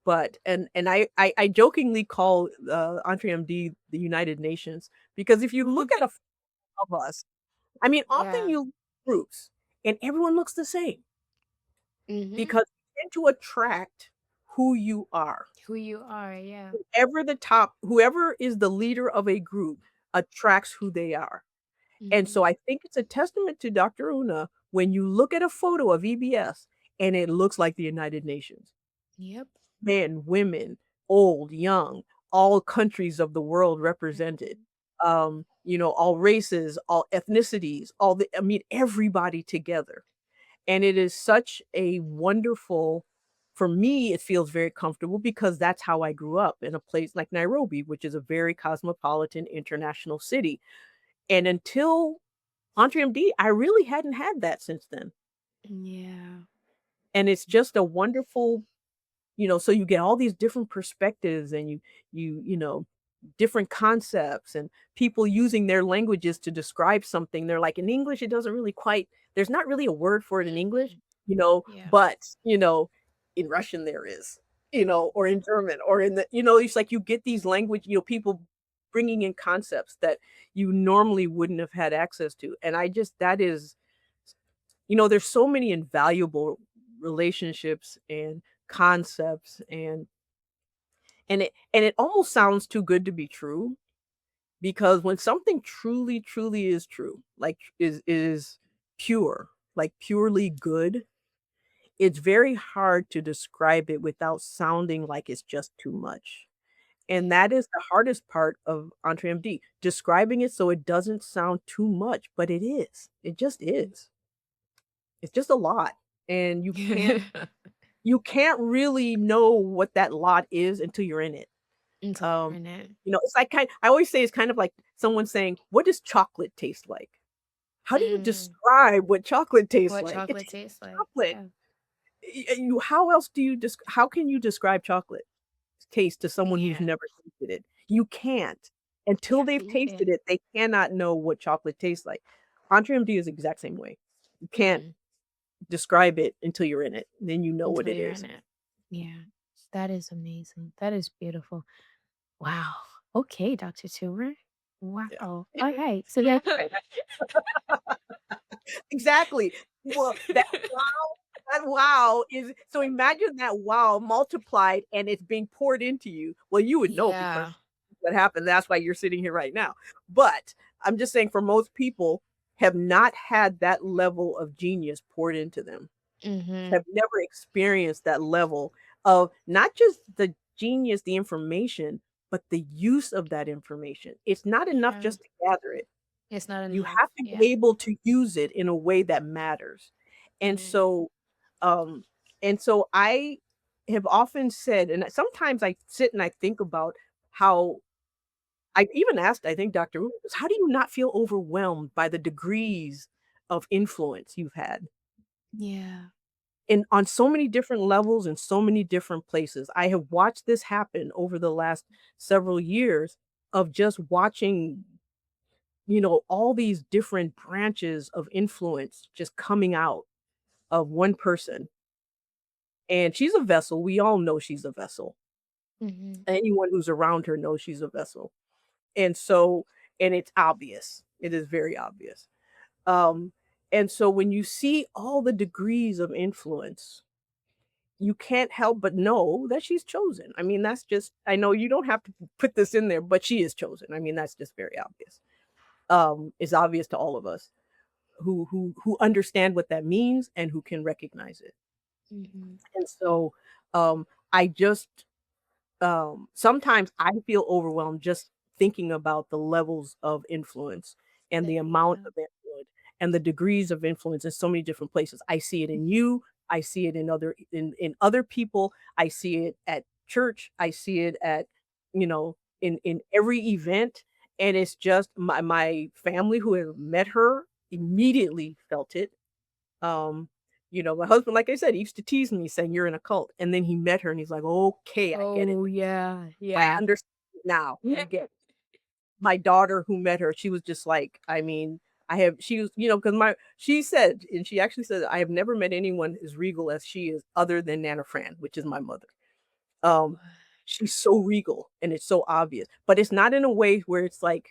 But and I jokingly call, EntreMD the United Nations because if you look at a photo of us, I mean, often Yeah. you groups and everyone looks the same Mhm. because you tend to attract who you are. Who you are, yeah. Whoever is the leader of a group attracts who they are. And so Mhm. I think it's a testament to Dr. Una when you look at a photo of EBS and it looks like the United Nations. Yep. Men, women, old, young, all countries of the world represented. Mhm. All races, all ethnicities, everybody together. And it is such a wonderful for me, it feels very comfortable because that's how I grew up in a place like Nairobi, which is a very cosmopolitan international city. And until EntreMD, I really hadn't had that since then. Yeah. And it's just a wonderful so you get all these different perspectives and different concepts and people using their languages to describe something. They're like, in English, it doesn't really quite there's not really a word for it in English, Mhm. Yeah. but, in Russian there is, or in German or it's like you get these language, people bringing in concepts that you normally wouldn't have had access to. And I just that is there's so many invaluable relationships and concepts and it almost sounds too good to be true because when something truly, truly is true, like is pure, like purely good, it's very hard to describe it without sounding like it's just too much. And Yeah. that is the hardest part of EntreMD, describing it so it doesn't sound too much, but it is. It just Mhm. is. It's just a lot. And you can't really know what that lot is until you're in it. Until you're Um, in it. it's like I always say it's kind of like someone saying, "What does chocolate taste like?" How do you Mm. describe what chocolate tastes What like? It chocolate tastes tastes like like, chocolate. yeah. You how else do you how can you describe chocolate taste to someone who's Yeah. never tasted it? You can't. You Until have to they've eat tasted it. it, they cannot know what chocolate tastes like. Entre MD is the exact same way. You can't Mm. describe it until you're in it, then you know what Until it you're is. in it. Yeah. That is amazing. That is beautiful. Wow. Okay, Dr. Toomer. Yeah. Wow. Okay. So that's Exactly. Well, that wow is so imagine that wow multiplied and it's being poured into you. Well, you would know because Yeah. what happened. That's why you're sitting here right now. But I'm just saying for most people have not had that level of genius poured into them, Mhm. have never experienced that level of not just the genius, the information, but the use of that information. It's not enough Yeah. just to gather it. It's not You enough. have to Yeah. be able to use it in a way that matters. And Mhm. so, um, I have often said, and sometimes I sit and I think about how I even asked, I think Dr. Wu, how do you not feel overwhelmed by the degrees of influence you've had? Yeah. And on so many different levels and so many different places. I have watched this happen over the last several years of just watching all these different branches of influence just coming out of one person. And she's a vessel. We all know she's a vessel. Mhm. Anyone who's around her knows she's a vessel. And so, and it's obvious. It is very obvious. Um, and so when you see all the degrees of influence, you can't help but know that she's chosen. I mean, that's just, I know you don't have to put this in there, but she is chosen. I mean, that's just very obvious. It's obvious to all of us who understand what that means and who can recognize it. Mhm. And so I just sometimes I feel overwhelmed just thinking about the levels of influence and That the you amount have. of influence and the degrees of influence in so many different places. I see it in you, I see it in other people, I see it at church, I see it at in every event, and it's just my family who have met her immediately felt it. um, my husband, like I said, he used to tease me saying, "You're in a cult." And then he met her and he's like, "Okay, I get it. Oh, yeah. I Yeah. understand now. I get it." My daughter who met her, she was just like, I mean, she was, because she said, and she actually said, "I have never met anyone as regal as she is other than Nana Fran," which is my mother. Um, she's so regal and it's so obvious, but it's not in a way where it's like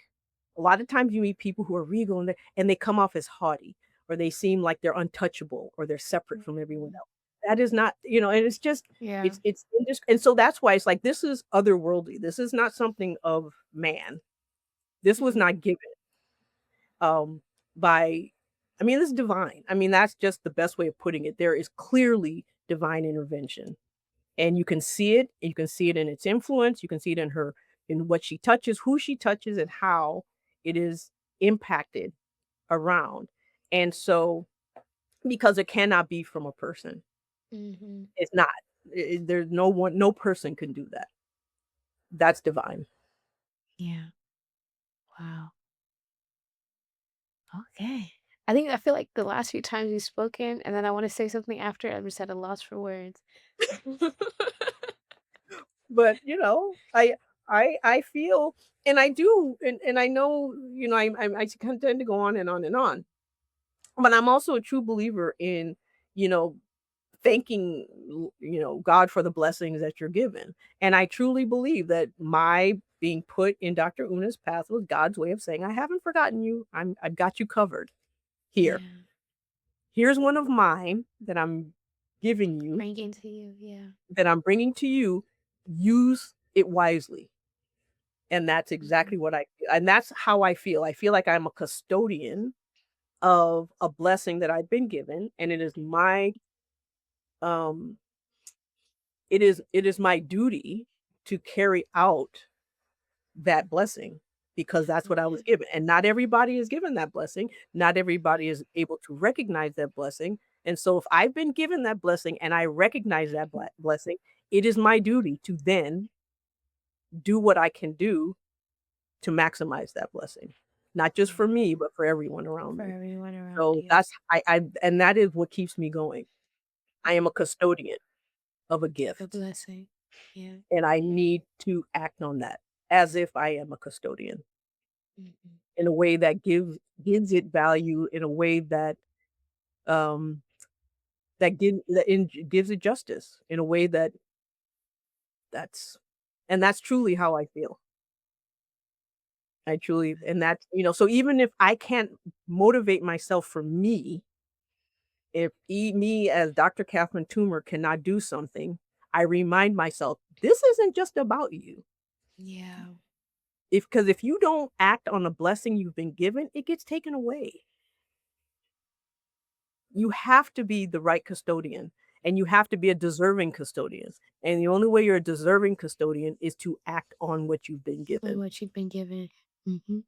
a lot of times you meet people who are regal and they come off as haughty or they seem like they're untouchable or they're separate from everyone Mhm. else. That is not, and it's just Yeah. and so that's why it's like this is otherworldly. This is not something of man. This was Mhm. not given um by I mean, this is divine. I mean, that's just the best way of putting it. There is clearly divine intervention and you can see it. You can see it in its influence. You can see it in her, in what she touches, who she touches, and how it is impacted around. And so, because it cannot be from a person, Mhm. it's not. There's no one, no person can do that. That's divine. Yeah. Wow. Okay. I feel like the last few times you've spoken, and then I wanna say something after, I'm just at a loss for words. But I feel, and I do, and I know, I kind of tend to go on and on and on. But I'm also a true believer in, you know, thanking God for the blessings that you're given. And I truly believe that my being put in Dr. Una's path was God's way of saying, I haven't forgotten you. I've got you covered here. Yeah. Here's one of mine that I'm giving you, Bring into you, yeah. that I'm bringing to you. Use it wisely. And that's Mhm. exactly and that's how I feel. I feel like I'm a custodian of a blessing that I've been given. And um it is my duty to carry out that blessing because that's what I was Amen. given. And not everybody is given that blessing. Not everybody is able to recognize that blessing. And so if I've been given that blessing and I recognize that blessing, it is my duty to then do what I can do to maximize that blessing, not just for Yeah. me, but for everyone around For me. everyone around So you. that's I and that is what keeps me going. I am a custodian of a Of a gift, blessing. Yeah. and I need to act on that as if I am a custodian Mhm. in a way that gives it value, in a way that, um, gives it justice, in a way that's that's truly how I feel. I truly and that's so even if I can't motivate myself for me, if me as Dr. Catherine Toomer cannot do something, I remind myself, "This isn't just about you." Yeah. If you don't act on a blessing you've been given, it gets taken away. You have to be the right custodian, and you have to be a deserving custodian, and the only way you're a deserving custodian is to act on what you've been On given. what you've been given. Mhm.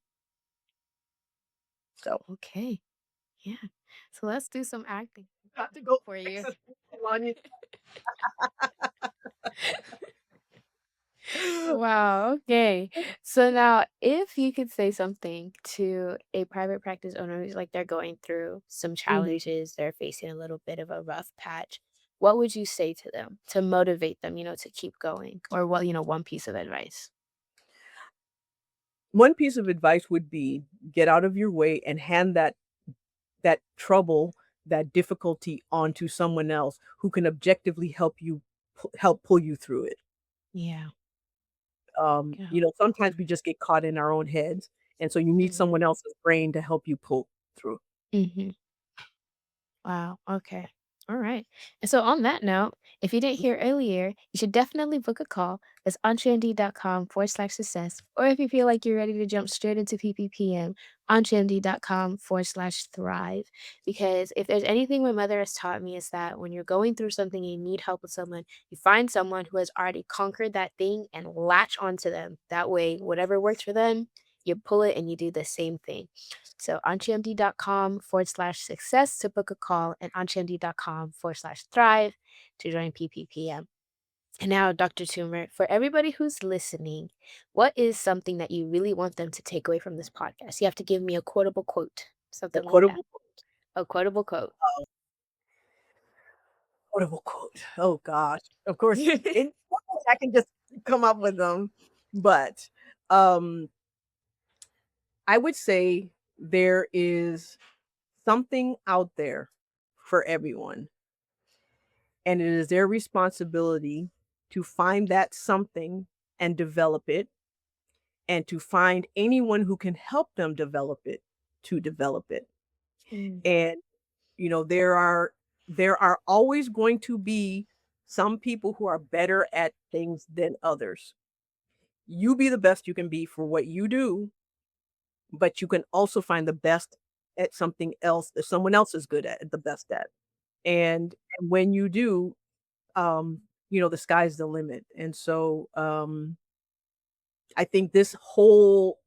So Okay. Yeah. So let's do some acting got to go for fix you. this lasagna. Wow, okay. So now if you could say something to a private practice owner who's like they're going through some Mhm. challenges, they're facing a little bit of a rough patch, what would you say to them to motivate them, to keep going? Or what, one piece of advice? One piece of advice would be get out of your way and hand that trouble, that difficulty onto someone else who can objectively help pull you through it. Yeah. Yeah. Sometimes we just get caught in our own heads, and so you need Mhm. someone else's brain to help you pull through. Mhm. Wow. Okay. All right. And so on that note, if you didn't hear earlier, you should definitely book a call. That's entremd.com/success. Or if you feel like you're ready to jump straight into PPPM, entremd.com/thrive. Because if there's anything my mother has taught me is that when you're going through something and you need help with someone, you find someone who has already conquered that thing and latch onto them. That way, whatever works for them, you pull it and you do the same thing. So entremd.com/success to book a call and entremd.com/thrive to join PPPM. And now, Dr. Toomer, for everybody who's listening, what is something that you really want them to take away from this podcast? You have to give me a quotable quote, A something like that. quotable A quotable quote. quotable quote. Oh gosh. Of course, I can just come up with them, but, um, I would say there is something out there for everyone, and it is their responsibility to find that something and develop it, and to find anyone who can help them develop it to develop it. Mm, And, there are always going to be some people who are better at things than others. You be the best you can be for what you do, but you can also find the best at something else that someone else is good at, the best at. And when you do, the sky's the limit. And so I think this whole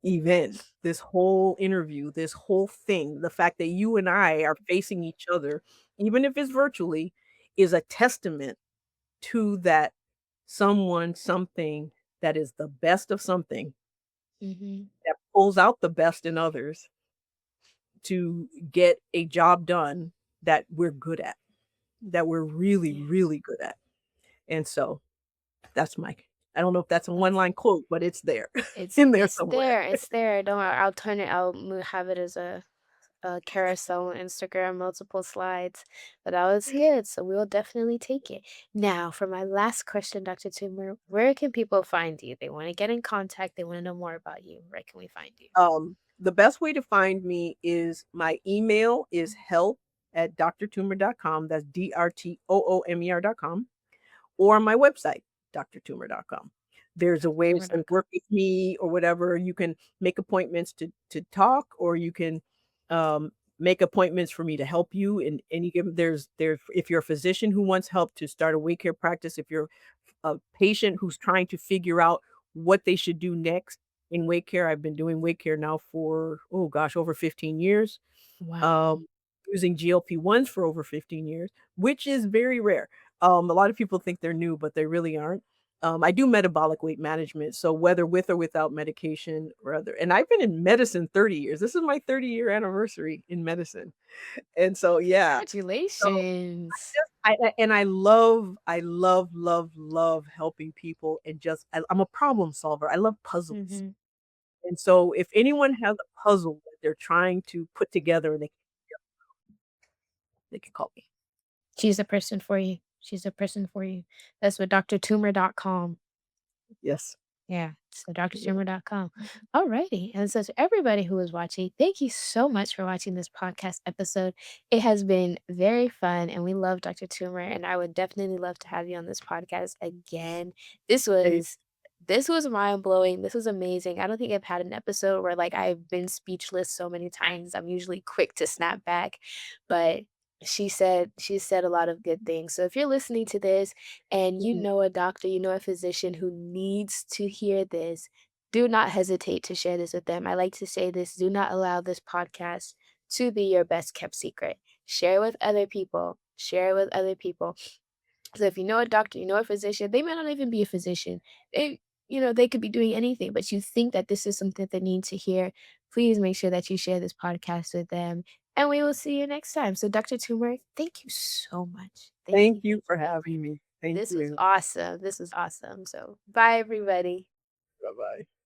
event, this whole interview, this whole thing, the fact that you and I are facing each other, even if it's virtually, is a testament to that something that is the best of something mhm. that pulls out the best in others to get a job done that we're good at, that we're really, Yeah. really good at. And so that's my I don't know if that's a one That's line quote, but it's there it's in there it's somewhere. there. It's there. Don't worry. I'll turn it. Have it as a carousel on Instagram, multiple slides. But that was good. So we'll definitely take it. Now, for my last question, Dr. Tumor, where can people find you? They want to get in contact. They want to know more about you. Where can we find you? The best way to find me is my email is help@drtoomer.com. That's drtoomer.com, or my website, drtoomer.com. There's a way to Tumor.com. work with me or whatever. You can make appointments to talk, or you can um, make appointments for me to help you in any given. There's if you're a physician who wants help to start a weight care practice, if you're a patient who's trying to figure out what they should do next in weight care. I've been doing weight care now for, oh gosh, over 15 years. Wow. Um, using GLP-1s for over 15 years, which is very rare. A lot of people think they're new, but they really aren't. I do metabolic weight management, so whether with or without medication or other and I've been in medicine 30 years. This is my 30-year anniversary in medicine. And so, yeah. So, Congratulations. and I love helping people and just I'm a problem solver. I love puzzles. Mhm. And so if anyone has a puzzle that they're trying to put together and they can call me. She's a person for you. She's a person for you. That's what drtoomer.com. Yes. Yeah, so Yeah. drtoomer.com. Alrighty, and so to everybody who is watching, thank you so much for watching this podcast episode. It has been very fun, and we love Dr. Toomer, and I would definitely love to have you on this podcast again. This Hey, was this was mind-blowing. This was amazing. I don't think I've had an episode where like I've been speechless so many times. I'm usually quick to snap back, but she said a lot of good things. So if you're listening to this and you mhm. know a doctor, you know a physician who needs to hear this, do not hesitate to share this with them. I like to say this, do not allow this podcast to be your best kept secret. Share it with other people. Share it with other people. So if you know a doctor, you know a physician, they may not even be a physician. They could be doing anything, but you think that this is something they need to hear. Please make sure that you share this podcast with them. And we will see you next time. So Dr. Tumor, thank you so much. Thank Thank you, you thank for you, thank you. having me. Thank This was you. awesome. This was awesome. So bye everybody. Bye-bye.